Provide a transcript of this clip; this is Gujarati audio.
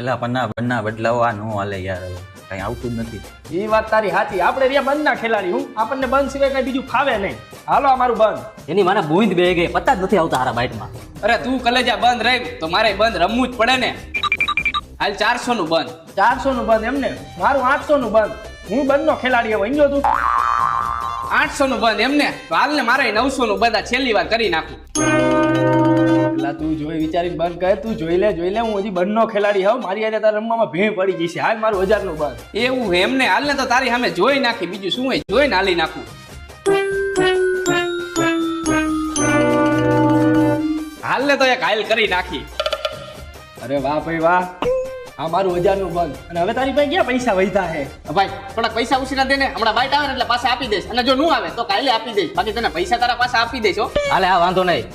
પેલા પન્ના બદલાવો આ નો હાલે યાર, કઈ આવતું જ નથી. એ વાત તારી સાચી. આપણે રહ્યા બંધ ના ખેલાડી. હું આપણને બંધ સિવાય કઈ બીજું ફાવે નહીં. હાલો અમારું બંધ. એની મને બુંદ બે ગઈ, પત્તા જ નથી આવતા હારા બાઇટમાં. અરે તું કલેજા બંધ રહી તો મારે બંધ રમવું જ પડે ને. હાલ 400 નું બંધ. 400 નું બંધ એમને? મારું 800 નું બંધ. હું બંધ નો ખેલાડી હવે સમજો તું. 800 નું બંધ એમને? તો હાલ ને મારે 900 નું બંધ. આ છેલ્લી વાર કરી નાખું. પેલા તું જોઈ વિચારીને બંધ કર. તું જોઈ લે હું હજી બંધ નો ખેલાડી હોઉં. મારી આજે તારા રમવામાં ભેં પડી જશે. હાલ મારું 1000 નું બંધ. એવું એમને? હાલ ને તો તારી સામે જોઈ નાખી. બીજું શું હોય, જોઈને હાલી નાખું. હાલ ને તો એક હાલ કરી નાખી. અરે વાહ ભાઈ વાહ. આ મારું 1000 નું બંધ. અને હવે તારી પાસે ક્યાં પૈસા વધ્યા હે? ભાઈ થોડાક પૈસા ઉછીના દે ને. હમણાં બાઈટ આવે ને એટલે પાછા આપી દઈશ. અને જો નું આવે તો કાલે આપી દઈશ. બાકી તને પૈસા તારા પાછા આપી દઈશ હો. હાલે હા, વાંધો નહીં.